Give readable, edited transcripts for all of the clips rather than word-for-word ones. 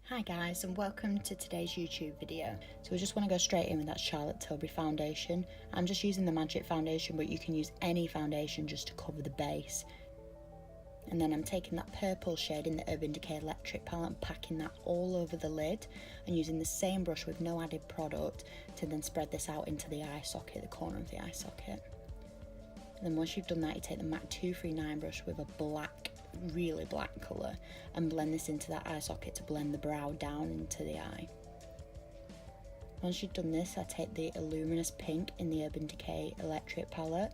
Hi guys, and welcome to today's YouTube video. So we just want to go straight in with that Charlotte Tilbury foundation. I'm just using the Magic foundation, but you can use any foundation just to cover the base. And then I'm taking that purple shade in the Urban Decay Electric palette and packing that all over the lid and using the same brush with no added product to then spread this out into the eye socket, the corner of the eye socket. And then once you've done that, you take the MAC 239 brush with a black, really black colour and blend this into that eye socket to blend the brow down into the eye. Once you've done this, I take the Luminous Pink in the Urban Decay Electric palette.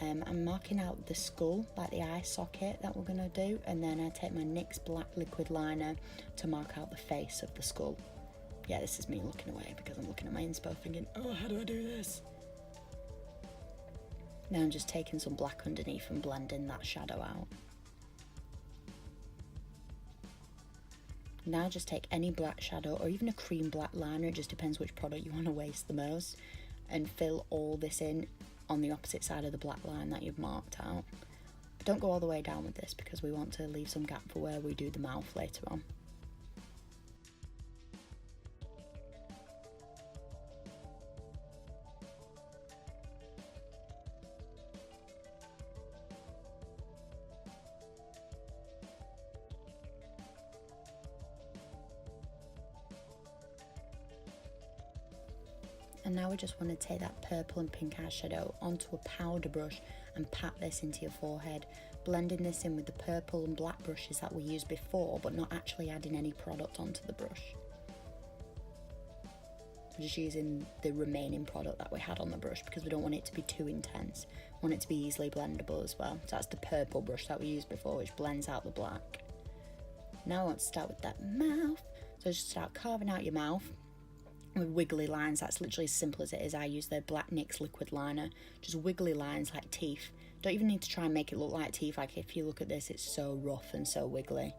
I'm marking out the skull, like the eye socket that we're going to do, and then I take my NYX black liquid liner to mark out the face of the skull. Yeah, this is me looking away because I'm looking at my inspo thinking, oh, how do I do this? Now I'm just taking some black underneath and blending that shadow out. Now just take any black shadow or even a cream black liner, it just depends which product you want to waste the most, and fill all this in on the opposite side of the black line that you've marked out. But don't go all the way down with this because we want to leave some gap for where we do the mouth later on. And now we just want to take that purple and pink eyeshadow onto a powder brush and pat this into your forehead, blending this in with the purple and black brushes that we used before, but not actually adding any product onto the brush. We're just using the remaining product that we had on the brush because we don't want it to be too intense. We want it to be easily blendable as well. So that's the purple brush that we used before, which blends out the black. Now I want to start with that mouth. So just start carving out your mouth with wiggly lines. That's literally as simple as it is. I use the black NYX liquid liner, just wiggly lines like teeth. Don't even need to try and make it look like teeth. Like if you look at this, it's so rough and so wiggly.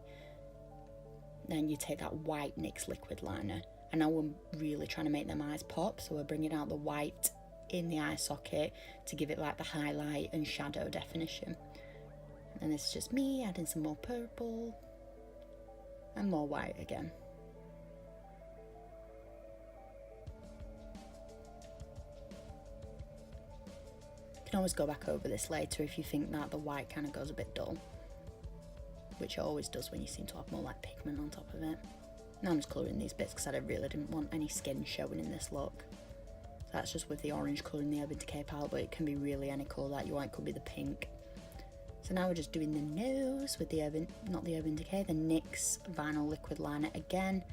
Then you take that white NYX liquid liner, and now we're really trying to make them eyes pop, so we're bringing out the white in the eye socket to give it like the highlight and shadow definition. And this is just me adding some more purple and more white again. You can always go back over this later if you think that the white kind of goes a bit dull, which it always does when you seem to have more like pigment on top of it. Now I'm just colouring these bits because I really didn't want any skin showing in this look. So that's just with the orange colour in the Urban Decay palette, but it can be really any colour that you want. It could be the pink. So now we're just doing the nose with the not the Urban Decay, the NYX vinyl liquid liner again,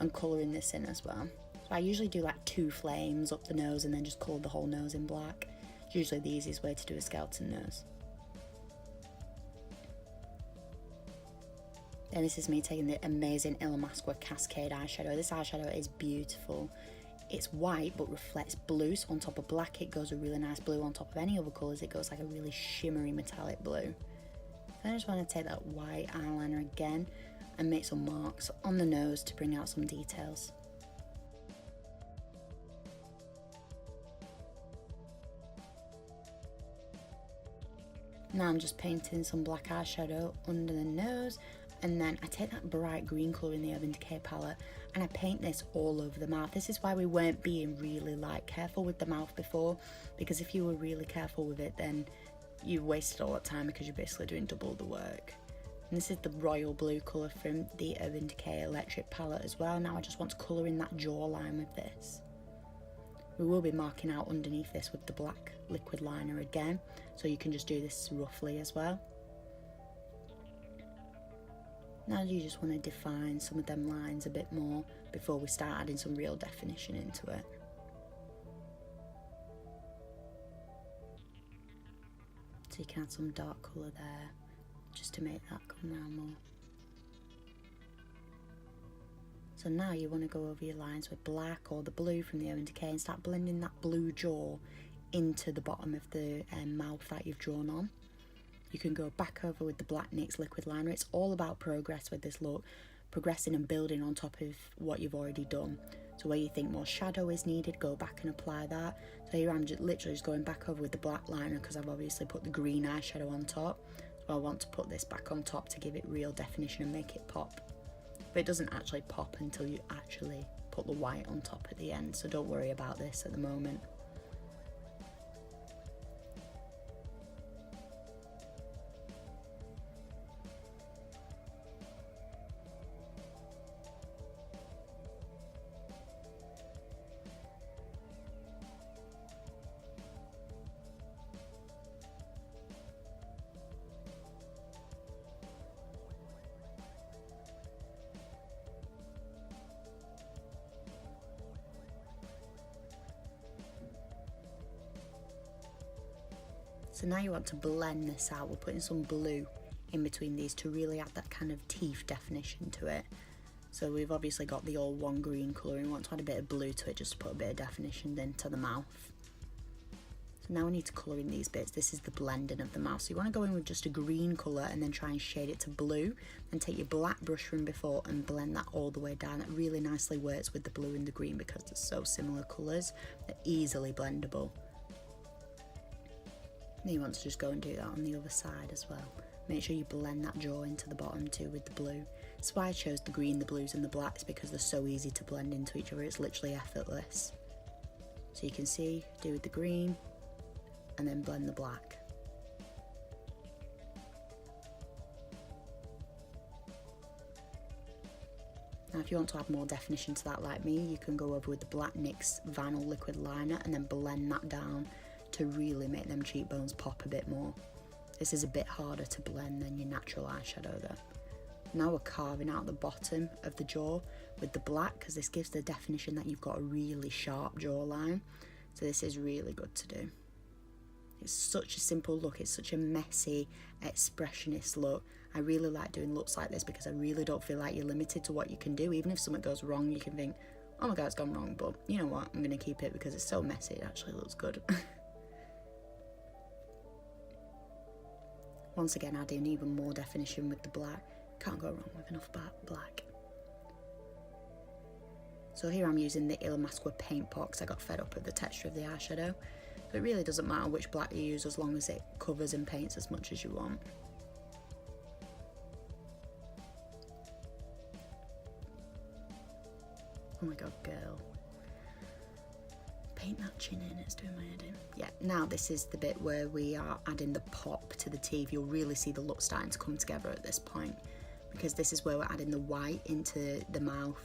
and colouring this in as well. So I usually do like 2 flames up the nose and then just colour the whole nose in black. It's usually the easiest way to do a skeleton nose. And this is me taking the amazing Illamasqua Cascade eyeshadow. This eyeshadow is beautiful. It's white but reflects blue, so on top of black it goes a really nice blue. On top of any other colours it goes like a really shimmery metallic blue. Then I just want to take that white eyeliner again and make some marks on the nose to bring out some details. Now I'm just painting some black eyeshadow under the nose, and then I take that bright green colour in the Urban Decay palette and I paint this all over the mouth. This is why we weren't being really careful with the mouth before, because if you were really careful with it then you wasted all that time because you're basically doing double the work. And this is the royal blue colour from the Urban Decay Electric palette as well. Now I just want to colour in that jawline with this. We will be marking out underneath this with the black liquid liner again, so you can just do this roughly as well. Now you just want to define some of them lines a bit more before we start adding some real definition into it. So you can add some dark colour there, just to make that come round more. So now you want to go over your lines with black or the blue from the Urban Decay and start blending that blue jaw into the bottom of the mouth that you've drawn on. You can go back over with the black NYX liquid liner. It's all about progress with this look, progressing and building on top of what you've already done. So where you think more shadow is needed, go back and apply that. So here I'm just literally just going back over with the black liner because I've obviously put the green eyeshadow on top. So I want to put this back on top to give it real definition and make it pop. but it doesn't actually pop until you actually put the white on top at the end, so don't worry about this at the moment. So now you want to blend this out. We're putting some blue in between these to really add that kind of teeth definition to it. So we've obviously got the all one green colour and we want to add a bit of blue to it just to put a bit of definition into the mouth. So now we need to colour in these bits. This is the blending of the mouth. So you want to go in with just a green colour and then try and shade it to blue. And take your black brush from before and blend that all the way down. It really nicely works with the blue and the green because they're so similar colours. They're easily blendable. Then you want to just go and do that on the other side as well. Make sure you blend that jaw into the bottom too with the blue. That's why I chose the green, the blues and the blacks, because they're so easy to blend into each other. It's literally effortless. So you can see, do with the green and then blend the black. Now if you want to add more definition to that like me, you can go over with the Black NYX Vinyl Liquid Liner and then blend that down to really make them cheekbones pop a bit more. This is a bit harder to blend than your natural eyeshadow though. Now we're carving out the bottom of the jaw with the black because this gives the definition that you've got a really sharp jawline. So this is really good to do. It's such a simple look, it's such a messy, expressionist look. I really like doing looks like this because I really don't feel like you're limited to what you can do. Even if something goes wrong, you can think, oh my god, it's gone wrong, but you know what, I'm going to keep it because it's so messy, it actually looks good. Once again, adding even more definition with the black. Can't go wrong with enough black. So here I'm using the Illamasqua paint pot because I got fed up with the texture of the eyeshadow. So it really doesn't matter which black you use as long as it covers and paints as much as you want. Oh my god, girl. Paint that chin in, it's doing my head in. Yeah, now this is the bit where we are adding the pop to the teeth. You'll really see the look starting to come together at this point because this is where we're adding the white into the mouth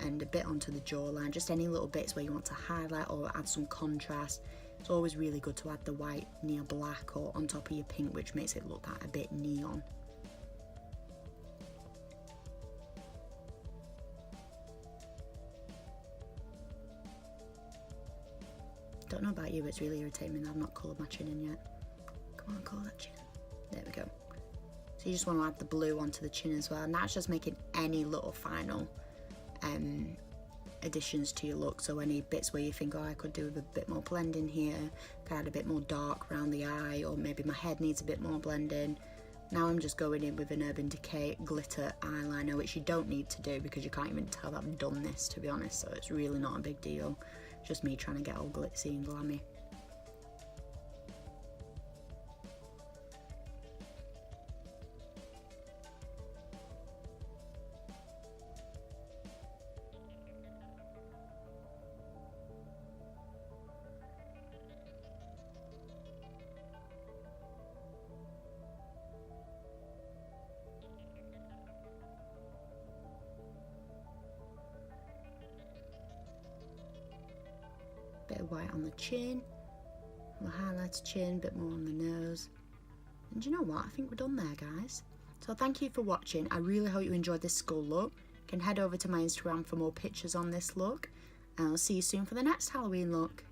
and a bit onto the jawline. Just any little bits where you want to highlight or add some contrast. It's always really good to add the white near black or on top of your pink, which makes it look that a bit neon. Don't know about you, but it's really irritating me that I've not coloured my chin in yet. Come on, colour that chin. There we go. So you just want to add the blue onto the chin as well, and that's just making any little final additions to your look. So any bits where you think, oh, I could do with a bit more blending here, could add a bit more dark around the eye, or maybe my head needs a bit more blending. Now I'm just going in with an Urban Decay glitter eyeliner, which you don't need to do because you can't even tell that I've done this, to be honest, so it's really not a big deal. Just me trying to get all glitzy and glammy. Bit of white on the chin, we'll highlight a chin, bit more on the nose, and you know what, I think we're done there, guys. So thank you for watching. I really hope you enjoyed this skull look. You can head over to my Instagram for more pictures on this look, and I'll see you soon for the next Halloween look.